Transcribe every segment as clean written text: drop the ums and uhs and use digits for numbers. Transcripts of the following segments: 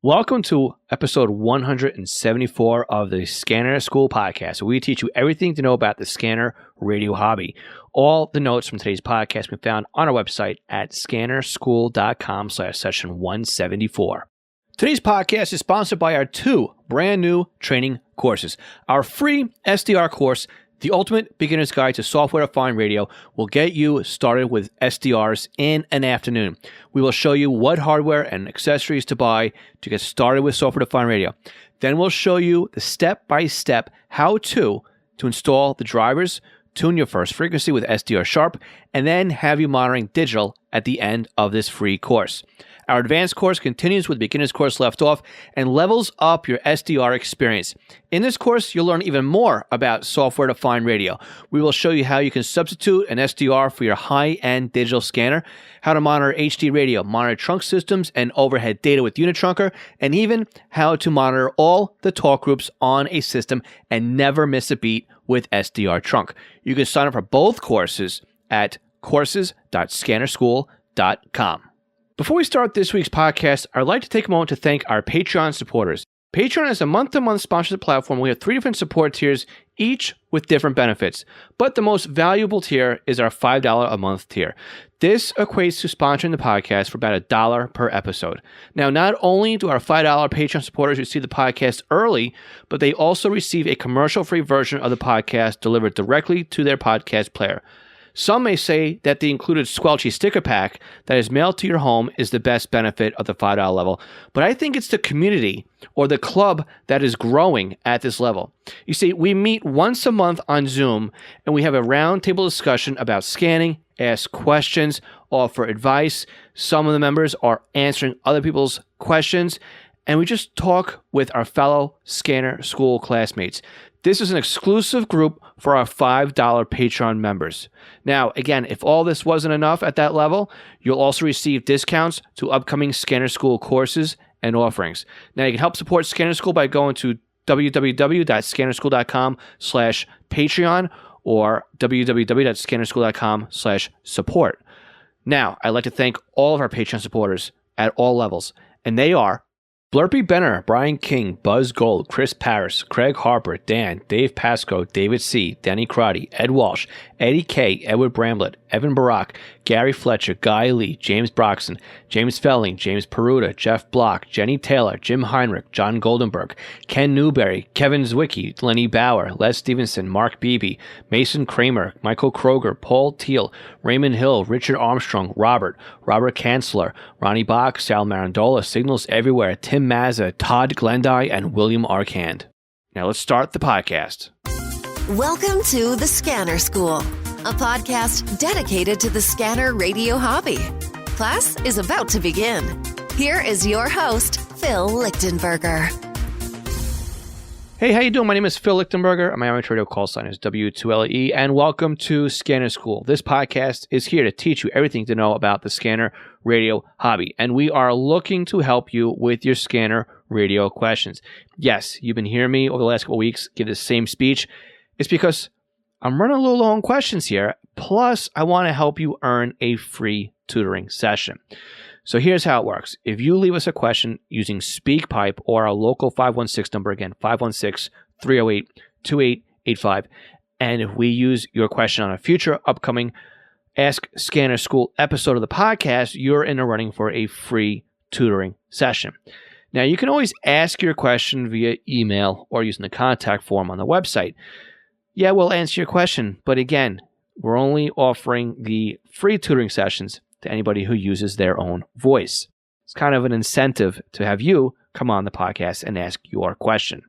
Welcome to episode 174 of the Scanner School podcast, where we teach you everything to know about the scanner radio hobby. All the notes from today's podcast can be found on our website at scannerschool.com/session 174. Today's podcast is sponsored by our two brand new training courses. Our free SDR course, The Ultimate Beginner's Guide to Software-Defined Radio, will get you started with SDRs in an afternoon. We will show you what hardware and accessories to buy to get started with software-defined radio. Then we'll show you the step-by-step how-to install the drivers, tune your first frequency with SDR Sharp, and then have you monitoring digital at the end of this free course. Our advanced course continues with the beginner's course left off and levels up your SDR experience. In this course, you'll learn even more about software-defined radio. We will show you how you can substitute an SDR for your high-end digital scanner, how to monitor HD radio, monitor trunk systems and overhead data with Unitrunker, and even how to monitor all the talk groups on a system and never miss a beat with SDR Trunk. You can sign up for both courses at courses.scannerschool.com. Before we start this week's podcast, I'd like to take a moment to thank our Patreon supporters. Patreon is a month-to-month sponsorship platform. We have 3 different support tiers, each with different benefits. But the most valuable tier is our $5 a month tier. This equates to sponsoring the podcast for about $1 per episode. Now, not only do our $5 Patreon supporters receive the podcast early, but they also receive a commercial-free version of the podcast delivered directly to their podcast player. Some may say that the included squelchy sticker pack that is mailed to your home is the best benefit of the $5 level, but I think it's the community or the club that is growing at this level. You see, we meet once a month on Zoom, and we have a roundtable discussion about scanning, ask questions, offer advice. Some of the members are answering other people's questions, and we just talk with our fellow Scanner School classmates. This is an exclusive group for our $5 Patreon members. Now, again, if all this wasn't enough at that level, you'll also receive discounts to upcoming Scanner School courses and offerings. Now, you can help support Scanner School by going to www.scannerschool.com/Patreon or www.scannerschool.com/support. Now, I'd like to thank all of our Patreon supporters at all levels, and they are Blurpy Benner, Brian King, Buzz Gold, Chris Paris, Craig Harper, Dan, Dave Pasco, David C., Danny Crotty, Ed Walsh, Eddie K., Edward Bramblett, Evan Barak, Gary Fletcher, Guy Lee, James Broxson, James Felling, James Peruta, Jeff Block, Jenny Taylor, Jim Heinrich, John Goldenberg, Ken Newberry, Kevin Zwicky, Lenny Bauer, Les Stevenson, Mark Beebe, Mason Kramer, Michael Kroger, Paul Teal, Raymond Hill, Richard Armstrong, Robert Kanzler, Ronnie Bach, Sal Marandola, Signals Everywhere, Tim Mazza, Todd Glendy, and William Arkand. Now let's start the podcast. Welcome to the Scanner School, a podcast dedicated to the scanner radio hobby. Class is about to begin. Here is your host, Phil Lichtenberger. Hey, how you doing? My name is Phil Lichtenberger, and my amateur radio call sign is W2LE, and welcome to Scanner School. This podcast is here to teach you everything to know about the scanner radio hobby, and we are looking to help you with your scanner radio questions. Yes, you've been hearing me over the last couple weeks give the same speech. It's because I'm running a little low on questions here, plus I want to help you earn a free tutoring session. So here's how it works. If you leave us a question using SpeakPipe or our local 516 number, again, 516-308-2885, and if we use your question on a future upcoming Ask Scanner School episode of the podcast, you're in the running for a free tutoring session. Now, you can always ask your question via email or using the contact form on the website. Yeah, we'll answer your question, but again, we're only offering the free tutoring sessions to anybody who uses their own voice. It's kind of an incentive to have you come on the podcast and ask your question.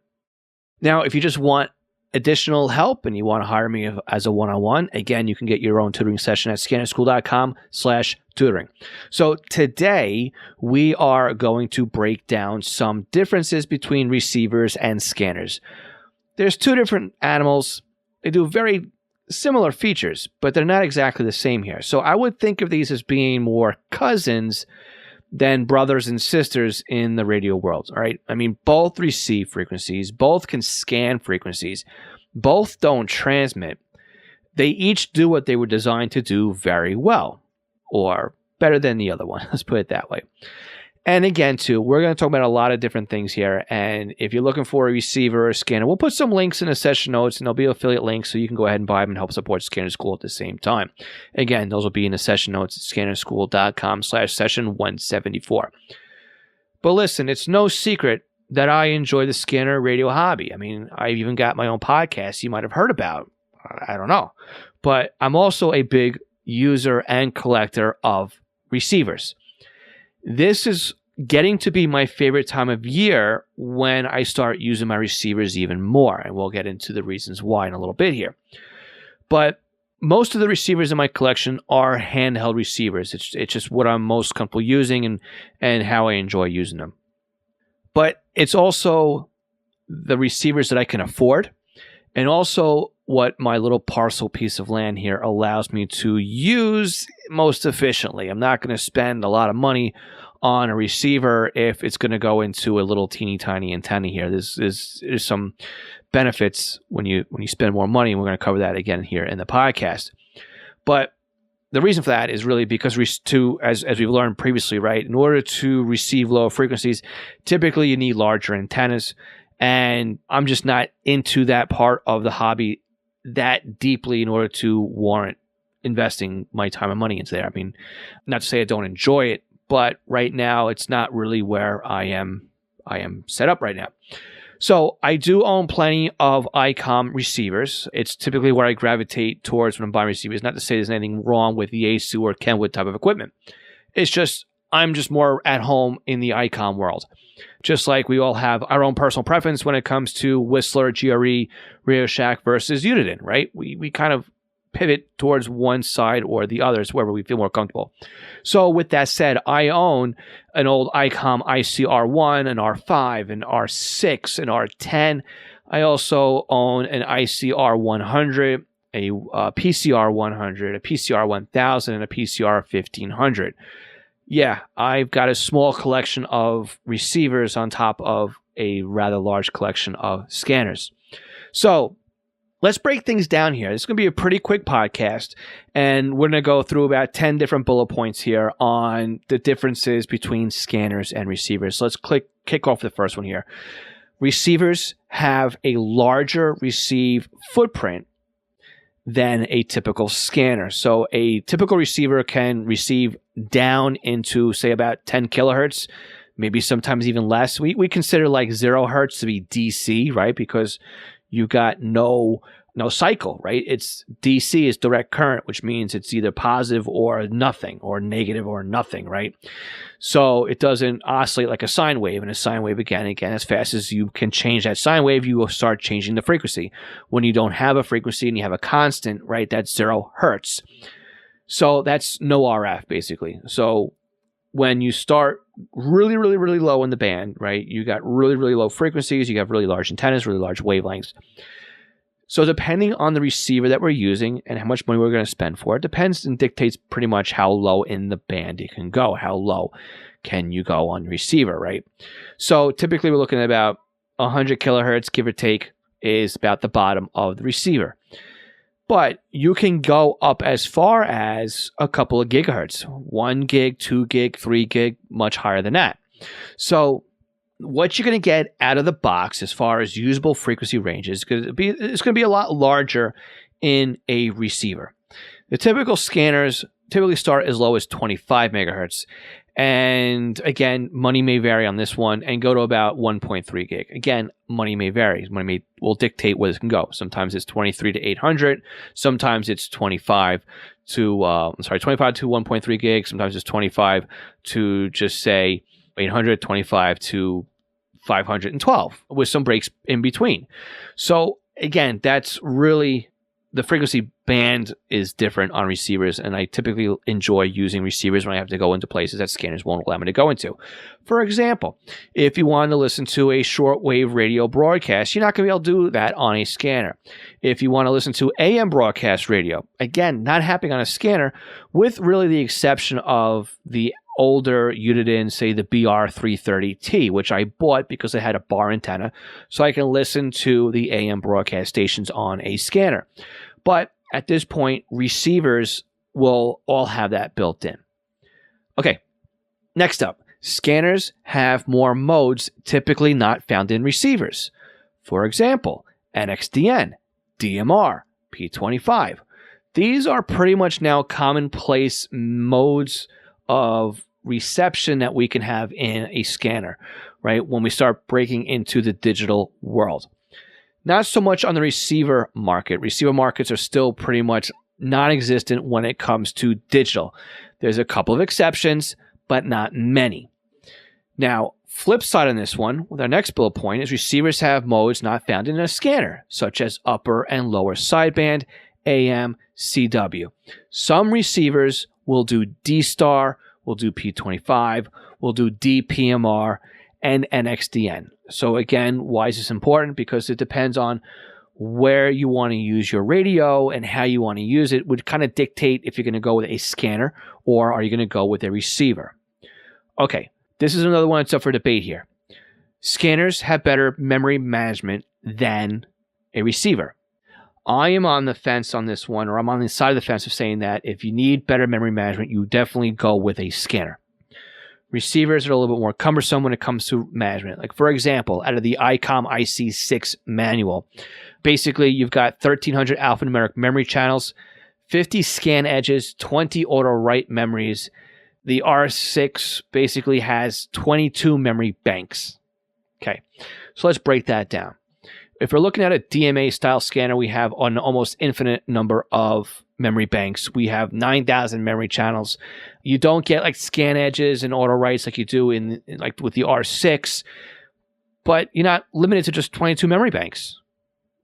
Now, if you just want additional help and you want to hire me as a one-on-one, again, you can get your own tutoring session at scannerschool.com/tutoring. So today, we are going to break down some differences between receivers and scanners. There's two different animals. They do very similar features, but they're not exactly the same here. So I would think of these as being more cousins than brothers and sisters in the radio world. All right. I mean, both receive frequencies, both can scan frequencies, both don't transmit. They each do what they were designed to do very well, or better than the other one. Let's put it that way. And again, too, we're going to talk about a lot of different things here. And if you're looking for a receiver or a scanner, we'll put some links in the session notes, and there'll be affiliate links so you can go ahead and buy them and help support Scanner School at the same time. Again, those will be in the session notes at scannerschool.com/session174. But listen, it's no secret that I enjoy the Scanner Radio hobby. I mean, I've even got my own podcast you might have heard about. I don't know. But I'm also a big user and collector of receivers. This is getting to be my favorite time of year when I start using my receivers even more. And we'll get into the reasons why in a little bit here. But most of the receivers in my collection are handheld receivers. It's just what I'm most comfortable using and how I enjoy using them. But it's also the receivers that I can afford, and also what my little parcel piece of land here allows me to use most efficiently. I'm not going to spend a lot of money on a receiver if it's going to go into a little teeny tiny antenna here. There's some benefits when you spend more money, and we're going to cover that again here in the podcast. But the reason for that is really because as we've learned previously, right, in order to receive low frequencies, typically you need larger antennas, and I'm just not into that part of the hobby that deeply in order to warrant investing my time and money into there. I mean, not to say I don't enjoy it, but right now it's not really where I am set up right now. So I do own plenty of ICOM receivers. It's typically where I gravitate towards when I'm buying receivers. Not to say there's anything wrong with Yaesu or Kenwood type of equipment. It's just I'm just more at home in the ICOM world. Just like we all have our own personal preference when it comes to Whistler, GRE, Radio Shack versus Uniden, right? We kind of pivot towards one side or the other, wherever we feel more comfortable. So with that said, I own an old ICOM ICR1, an R5, an R6, an R10. I also own an ICR100, a PCR100, a PCR1000, and a PCR1500. Yeah, I've got a small collection of receivers on top of a rather large collection of scanners. So let's break things down here. This is going to be a pretty quick podcast, and we're going to go through about 10 different bullet points here on the differences between scanners and receivers. So let's kick off the first one here. Receivers have a larger receive footprint than a typical scanner. So a typical receiver can receive down into, say, about 10 kilohertz, maybe sometimes even less. We consider like 0 hertz to be DC, right? Because you got no cycle, right? It's DC is direct current, which means it's either positive or nothing, or negative or nothing, right? So it doesn't oscillate like a sine wave, and a sine wave, again, as fast as you can change that sine wave, you will start changing the frequency. When you don't have a frequency and you have a constant, right, that's 0 hertz. So that's no RF, basically. So when you start really, really, really low in the band, right, you got really, really low frequencies, you have really large antennas, really large wavelengths. So depending on the receiver that we're using and how much money we're going to spend for it, depends and dictates pretty much how low in the band you can go. How low can you go on the receiver, right? So typically we're looking at about 100 kilohertz, give or take, is about the bottom of the receiver. But you can go up as far as a couple of gigahertz, 1 gig, 2 gig, 3 gig, much higher than that. So what you're going to get out of the box as far as usable frequency ranges, it's going to be a lot larger in a receiver. The typical scanners typically start as low as 25 megahertz. And again, money may vary on this one and go to about 1.3 gig. Again, money may vary. Money will dictate where this can go. Sometimes it's 23 to 800. Sometimes it's 25 to 1.3 gig. Sometimes it's 25 to just say 800, 25 to 512 with some breaks in between. So again, that's really the frequency band is different on receivers, and I typically enjoy using receivers when I have to go into places that scanners won't allow me to go into. For example, if you want to listen to a shortwave radio broadcast, you're not going to be able to do that on a scanner. If you want to listen to AM broadcast radio, again, not happening on a scanner, with really the exception of the older Uniden, say the BR330T, which I bought because it had a bar antenna, so I can listen to the AM broadcast stations on a scanner. But at this point, receivers will all have that built in. Okay, next up, Scanners have more modes typically not found in receivers. For example, NXDN, DMR, P25. These are pretty much now commonplace modes of reception that we can have in a scanner, right? When we start breaking into the digital world. Not so much on the receiver market. Receiver markets are still pretty much non-existent when it comes to digital. There's a couple of exceptions, but not many. Now, flip side on this one, with our next bullet point, is receivers have modes not found in a scanner, such as upper and lower sideband, AM, CW. Some receivers will do D-Star, will do P25, will do DPMR, and NXDN. So again, why is this important? Because it depends on where you want to use your radio and how you want to use it would kind of dictate if you're going to go with a scanner or are you going to go with a receiver. Okay, this is another one that's up for debate here. Scanners have better memory management than a receiver. I am on the fence on this one, or I'm on the side of the fence of saying that if you need better memory management, you definitely go with a scanner. Receivers are a little bit more cumbersome when it comes to management. Like, for example, out of the ICOM IC6 manual, basically you've got 1,300 alphanumeric memory channels, 50 scan edges, 20 auto-write memories. The R6 basically has 22 memory banks. Okay, so let's break that down. If we're looking at a DMA-style scanner, we have an almost infinite number of memory banks. We have 9,000 memory channels. You don't get like scan edges and auto writes like you do in like with the R6, but you're not limited to just 22 memory banks.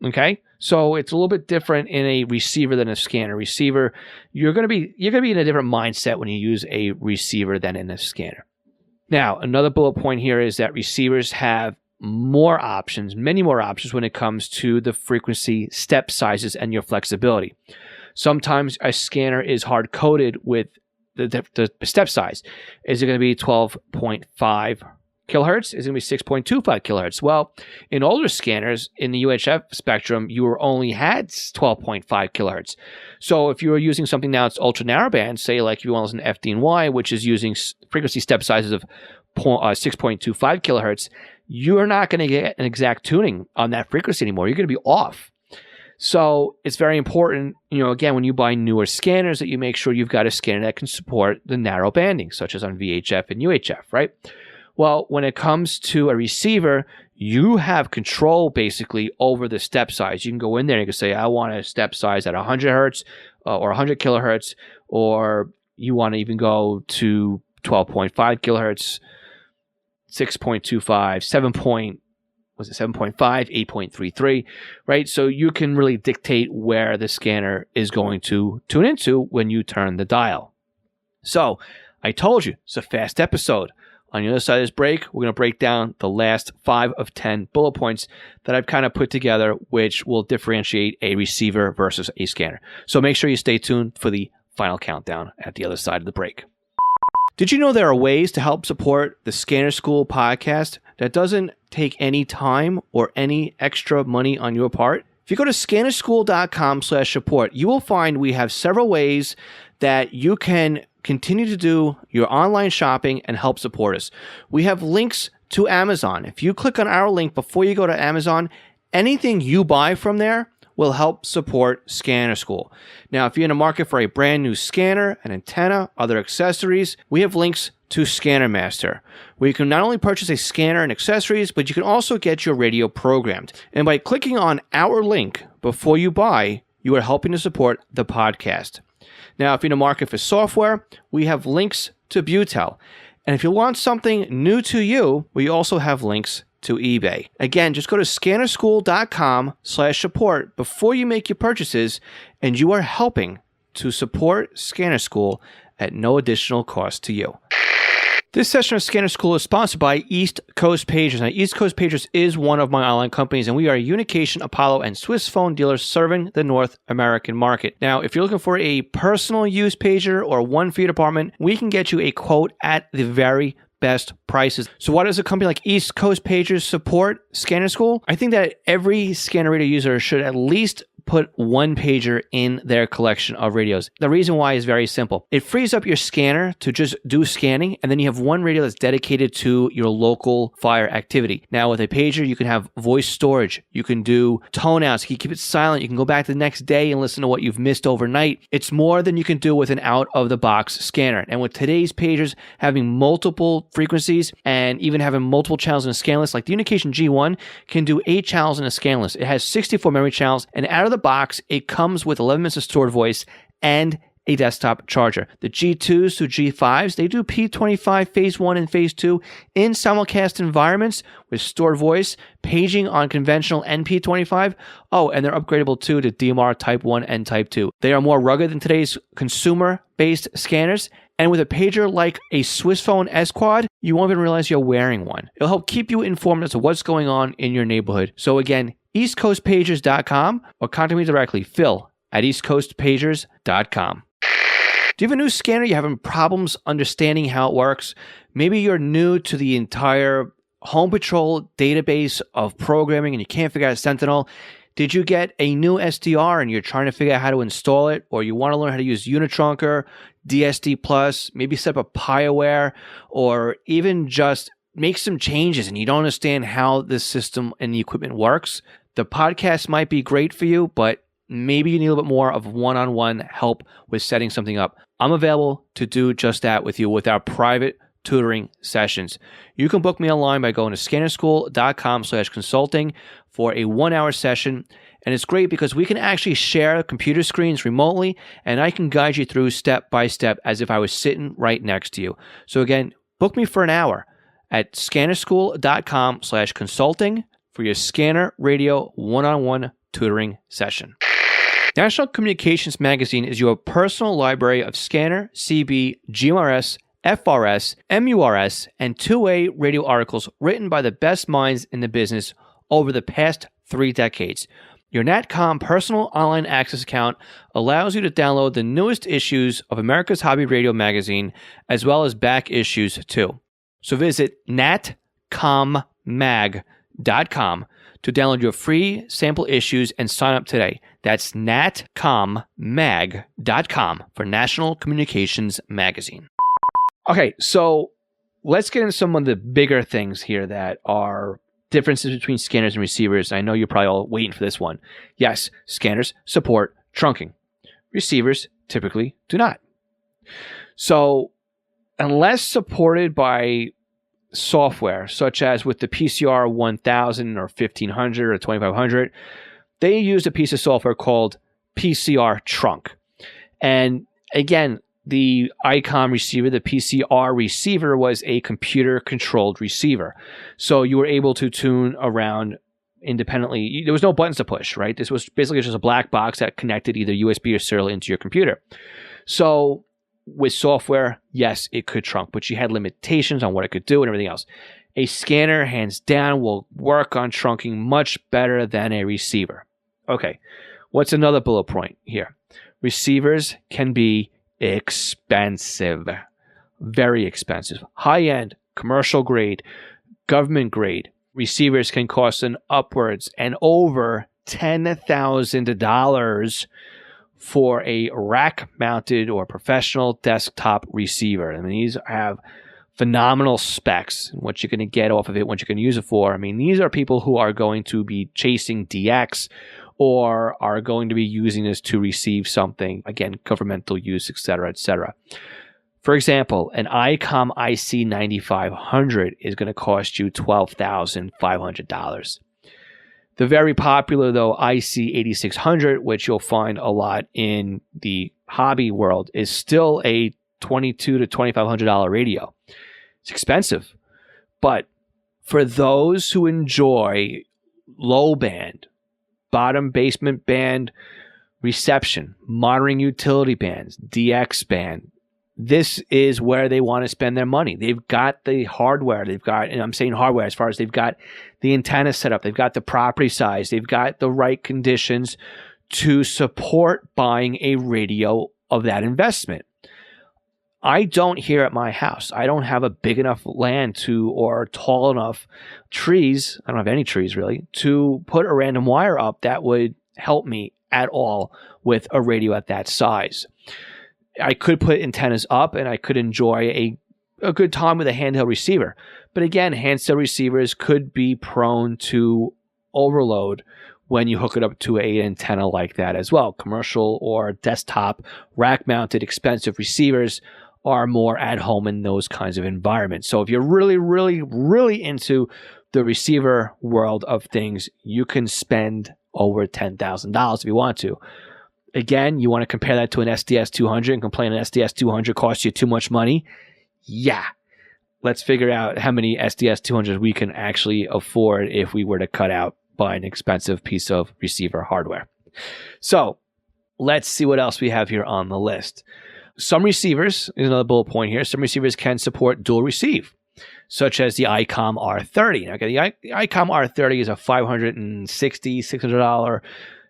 Okay, so it's a little bit different in a receiver than a scanner. Receiver, you're gonna be in a different mindset when you use a receiver than in a scanner. Now, another bullet point here is that receivers have more options, many more options when it comes to the frequency, step sizes, and your flexibility. Sometimes a scanner is hard-coded with the step size. Is it going to be 12.5 kilohertz? Is it going to be 6.25 kilohertz? Well, in older scanners, in the UHF spectrum, you only had 12.5 kilohertz. So if you were using something now that's ultra-narrowband, say like if you want to listen to FDNY, which is using frequency step sizes of 6.25 kilohertz, you're not going to get an exact tuning on that frequency anymore. You're going to be off. So it's very important, again, when you buy newer scanners that you make sure you've got a scanner that can support the narrow banding, such as on VHF and UHF, right? Well, when it comes to a receiver, you have control basically over the step size. You can go in there and you can say, I want a step size at 100 hertz or 100 kilohertz, or you want to even go to 12.5 kilohertz, 6.25, 7.5, 8.33, right? So you can really dictate where the scanner is going to tune into when you turn the dial. So I told you, it's a fast episode. On the other side of this break, we're going to break down the last 5 of 10 bullet points that I've kind of put together, which will differentiate a receiver versus a scanner. So make sure you stay tuned for the final countdown at the other side of the break. Did you know there are ways to help support the Scanner School podcast that doesn't take any time or any extra money on your part? If you go to scannerschool.com/support, you will find we have several ways that you can continue to do your online shopping and help support us. We have links to Amazon. If you click on our link before you go to Amazon, anything you buy from there will help support Scanner School. Now, if you're in the market for a brand new scanner, an antenna, other accessories, we have links to Scanner Master, where you can not only purchase a scanner and accessories, but you can also get your radio programmed. And by clicking on our link before you buy, you are helping to support the podcast. Now, if you're in the market for software, we have links to Butel. And if you want something new to you, we also have links to eBay. Again, just go to scannerschool.com/support before you make your purchases, and you are helping to support Scanner School at no additional cost to you. This session of Scanner School is sponsored by East Coast Pagers. Now, East Coast Pagers is one of my online companies, and we are a Unication, Apollo, and Swiss phone dealers serving the North American market. Now, if you're looking for a personal use pager or one for your department, we can get you a quote at the very best prices. So why does a company like East Coast Pagers support Scanner School? I think that every Scanner Radio user should at least put one pager in their collection of radios. The reason why is very simple. It frees up your scanner to just do scanning, and then you have one radio that's dedicated to your local fire activity. Now with a pager, you can have voice storage. You can do tone outs. You can keep it silent. You can go back the next day and listen to what you've missed overnight. It's more than you can do with an out-of-the-box scanner. And with today's pagers having multiple frequencies and even having multiple channels in a scan list, like the Unication G1 can do 8 channels in a scan list. It has 64 memory channels, and out of the box, it comes with 11 minutes of stored voice and a desktop charger. The G2s to G5s, they do P25 Phase 1 and Phase 2 in simulcast environments with stored voice, paging on conventional and P25. Oh, and they're upgradable too to DMR Type 1 and Type 2. They are more rugged than today's consumer-based scanners. And with a pager like a Swiss Phone S Quad, you won't even realize you're wearing one. It'll help keep you informed as to what's going on in your neighborhood. So again, eastcoastpagers.com or contact me directly, Phil at eastcoastpagers.com. Do you have a new scanner? You're having problems understanding how it works? Maybe you're new to the entire Home Patrol database of programming and you can't figure out Sentinel. Did you get a new SDR and you're trying to figure out how to install it? Or you want to learn how to use Unitrunker, DSD Plus, maybe set up a PieAware, or even just make some changes and you don't understand how this system and the equipment works? The podcast might be great for you, but maybe you need a little bit more of one-on-one help with setting something up. I'm available to do just that with you with our private tutoring sessions. You can book me online by going to scannerschool.com/consulting for a 1-hour session. And it's great because we can actually share computer screens remotely, and I can guide you through step by step as if I was sitting right next to you. So again, book me for an hour at scannerschool.com/consulting for your Scanner Radio one-on-one tutoring session. National Communications Magazine is your personal library of scanner, CB, GMRS, FRS, MURS, and two-way radio articles written by the best minds in the business over the past 3 decades. Your NatCom personal online access account allows you to download the newest issues of America's Hobby Radio magazine, as well as back issues too. So visit natcommag.com to download your free sample issues and sign up today. That's natcommag.com for National Communications Magazine. Okay, so let's get into some of the bigger things here that are differences between scanners and receivers. I know you're probably all waiting for this one. Yes, scanners support trunking. Receivers typically do not. So unless supported by software, such as with the PCR 1000 or 1500 or 2500, they used a piece of software called PCR Trunk. And again, the ICOM receiver, the PCR receiver, was a computer-controlled receiver. So you were able to tune around independently. There was no buttons to push, right? This was basically just a black box that connected either USB or serial into your computer. So with software, yes, it could trunk, but you had limitations on what it could do and everything else. A scanner, hands down, will work on trunking much better than a receiver. Okay, what's another bullet point here? Receivers can be expensive, very expensive, high-end, commercial grade, government grade. Receivers can cost an upwards and over $10,000 for a rack-mounted or professional desktop receiver. I mean, these have phenomenal specs, what you're going to get off of it, what you're going to use it for. I mean, these are people who are going to be chasing DX or are going to be using this to receive something, again, governmental use, etc., etc. For example, an ICOM IC 9500 is going to cost you $12,500. The very popular, though, IC 8600, which you'll find a lot in the hobby world, is still a $2,200 to $2,500 radio. It's expensive, but for those who enjoy low band, bottom basement band reception, monitoring utility bands, DX band, this is where they want to spend their money. They've got the hardware. They've got, and I'm saying hardware as far as they've got the antenna set up. They've got the property size. They've got the right conditions to support buying a radio of that investment. I don't here at my house. I don't have a big enough land to, or tall enough trees, I don't have any trees really, to put a random wire up that would help me at all with a radio at that size. I could put antennas up and I could enjoy a good time with a handheld receiver. But again, handheld receivers could be prone to overload when you hook it up to an antenna like that as well. Commercial or desktop rack-mounted expensive receivers are more at home in those kinds of environments. So if you're really, really, really into the receiver world of things, you can spend over $10,000 if you want to. Again, you want to compare that to an SDS 200 and complain an SDS 200 costs you too much money? Yeah. Let's figure out how many SDS 200s we can actually afford if we were to cut out buy an expensive piece of receiver hardware. So let's see what else we have here on the list. Some receivers, is another bullet point here, some receivers can support dual receive, such as the ICOM R30. Now, the ICOM R30 is a $560, $600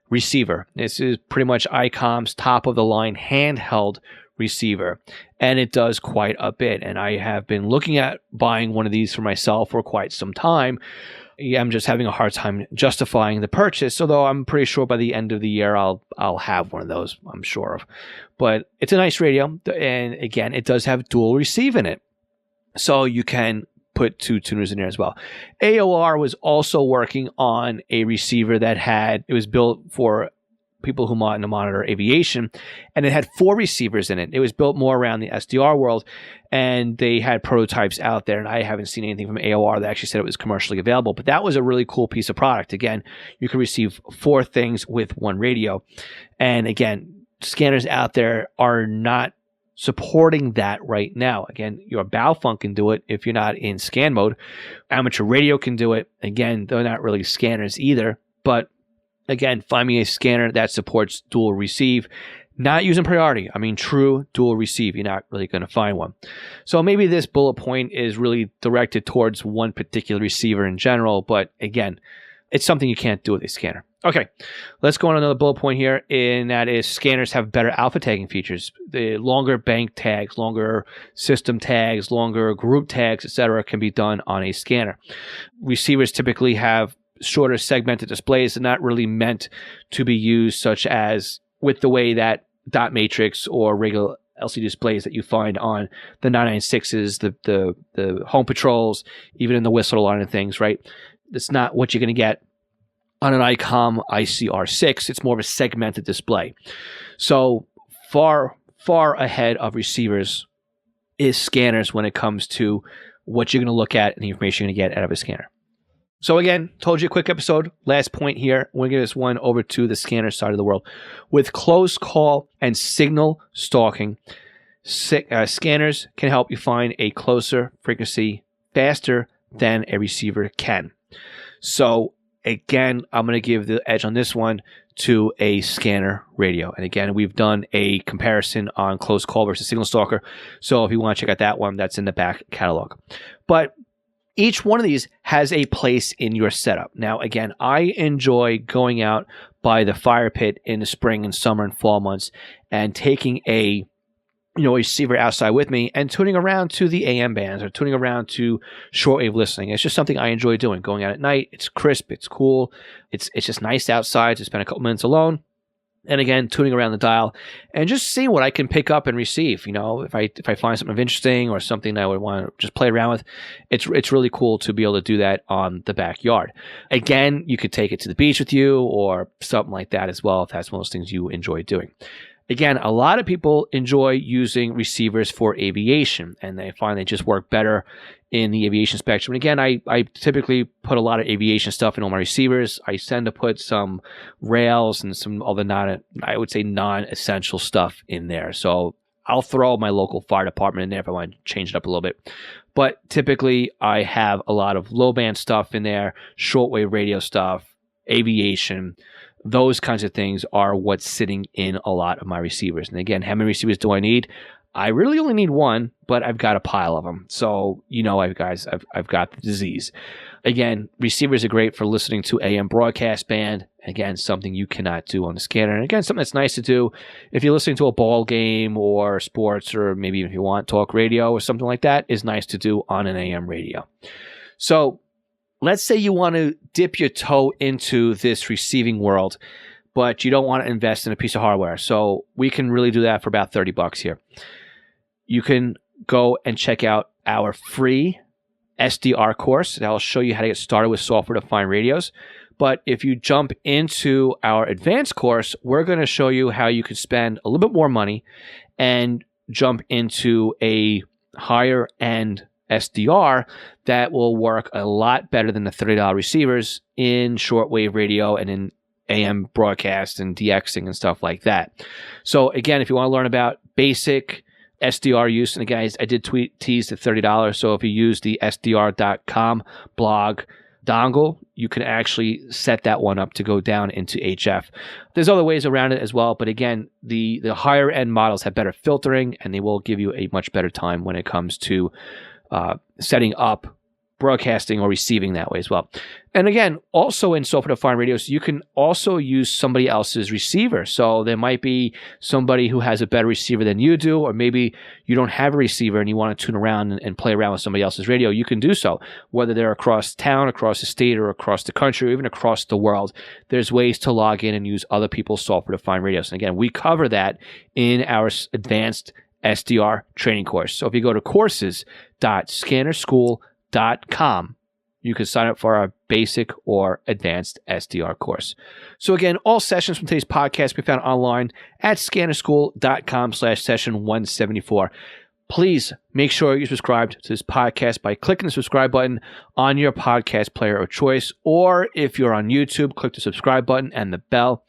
receiver. This is pretty much ICOM's top-of-the-line handheld receiver, and it does quite a bit. And I have been looking at buying one of these for myself for quite some time. I'm just having a hard time justifying the purchase, although I'm pretty sure by the end of the year I'll have one of those, I'm sure of. But it's a nice radio, and again, it does have dual receive in it, so you can put two tuners in there as well. AOR was also working on a receiver it was built for people who monitor aviation, and it had 4 receivers in it. It was built more around the SDR world, and they had prototypes out there, and I haven't seen anything from AOR that actually said it was commercially available, but that was a really cool piece of product. Again, you can receive 4 things with one radio, and again, scanners out there are not supporting that right now. Again, your Baofeng can do it if you're not in scan mode. Amateur radio can do it. Again, they're not really scanners either, but again, find me a scanner that supports dual receive, not using priority. I mean, true dual receive. You're not really going to find one. So maybe this bullet point is really directed towards one particular receiver in general, but again, it's something you can't do with a scanner. Okay, let's go on another bullet point here, and that is scanners have better alpha tagging features. The longer bank tags, longer system tags, longer group tags, etc., can be done on a scanner. Receivers typically have shorter segmented displays are not really meant to be used, such as with the way that dot matrix or regular LCD displays that you find on the 996s, the Home Patrols, even in the Whistler line of things, right? That's not what you're going to get on an ICOM ICR6. It's more of a segmented display. So far ahead of receivers is scanners when it comes to what you're going to look at and the information you're going to get out of a scanner. So again, told you a quick episode. Last point here. We're going to give this one over to the scanner side of the world. With close call and signal stalking, scanners can help you find a closer frequency faster than a receiver can. So again, I'm going to give the edge on this one to a scanner radio. And again, we've done a comparison on close call versus signal stalker. So if you want to check out that one, that's in the back catalog. But each one of these has a place in your setup. Now, again, I enjoy going out by the fire pit in the spring and summer and fall months and taking a receiver outside with me and tuning around to the AM bands or tuning around to shortwave listening. It's just something I enjoy doing. Going out at night, it's crisp, it's cool, it's just nice outside to spend a couple minutes alone. And again, tuning around the dial and just seeing what I can pick up and receive. If I find something interesting or something that I would want to just play around with, it's really cool to be able to do that on the backyard. Again, you could take it to the beach with you or something like that as well if that's one of those things you enjoy doing. Again, a lot of people enjoy using receivers for aviation, and they find they just work better in the aviation spectrum. And again, I typically put a lot of aviation stuff in all my receivers. I tend to put some rails and some other non-essential stuff in there. So I'll throw my local fire department in there if I want to change it up a little bit. But typically, I have a lot of low-band stuff in there, shortwave radio stuff, aviation. Those kinds of things are what's sitting in a lot of my receivers. And again, how many receivers do I need? I really only need one, but I've got a pile of them. So, I've got the disease. Again, receivers are great for listening to AM broadcast band. Again, something you cannot do on the scanner. And again, something that's nice to do if you're listening to a ball game or sports, or maybe even if you want talk radio or something like that, is nice to do on an AM radio. So let's say you want to dip your toe into this receiving world, but you don't want to invest in a piece of hardware. So we can really do that for about $30 here. You can go and check out our free SDR course. That will show you how to get started with software-defined radios. But if you jump into our advanced course, we're going to show you how you can spend a little bit more money and jump into a higher end SDR that will work a lot better than the $30 receivers in shortwave radio and in AM broadcast and DXing and stuff like that. So again, if you want to learn about basic SDR use, and guys, I did tease the $30. So if you use the SDR.com blog dongle, you can actually set that one up to go down into HF. There's other ways around it as well, but again, the higher end models have better filtering, and they will give you a much better time when it comes to setting up broadcasting or receiving that way as well. And again, also in software-defined radios, you can also use somebody else's receiver. So there might be somebody who has a better receiver than you do, or maybe you don't have a receiver and you want to tune around and play around with somebody else's radio. You can do so, whether they're across town, across the state, or across the country, or even across the world. There's ways to log in and use other people's software-defined radios. And again, we cover that in our advanced SDR training course. So if you go to courses.scannerschool.com, you can sign up for our basic or advanced SDR course. So again, all sessions from today's podcast can be found online at scannerschool.com/session 174. Please make sure you're subscribed to this podcast by clicking the subscribe button on your podcast player of choice, or if you're on YouTube, click the subscribe button and the bell.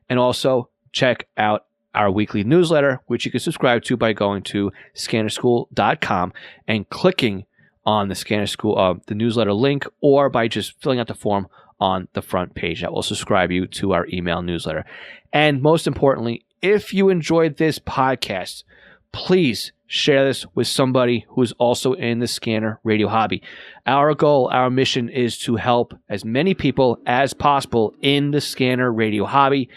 And also check out our weekly newsletter, which you can subscribe to by going to scannerschool.com and clicking on the Scanner School, the newsletter link, or by just filling out the form on the front page. That will subscribe you to our email newsletter. And most importantly, if you enjoyed this podcast, please share this with somebody who is also in the scanner radio hobby. Our goal, our mission is to help as many people as possible in the scanner radio hobby.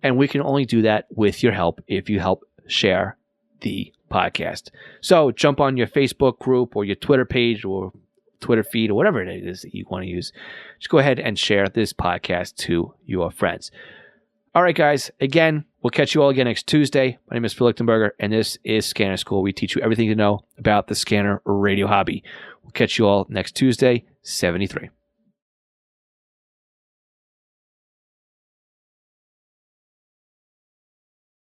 And we can only do that with your help if you help share the podcast. So jump on your Facebook group or your Twitter page or Twitter feed or whatever it is that you want to use. Just go ahead and share this podcast to your friends. All right, guys. Again, we'll catch you all again next Tuesday. My name is Phil Lichtenberger, and this is Scanner School. We teach you everything to know about the scanner radio hobby. We'll catch you all next Tuesday, 73.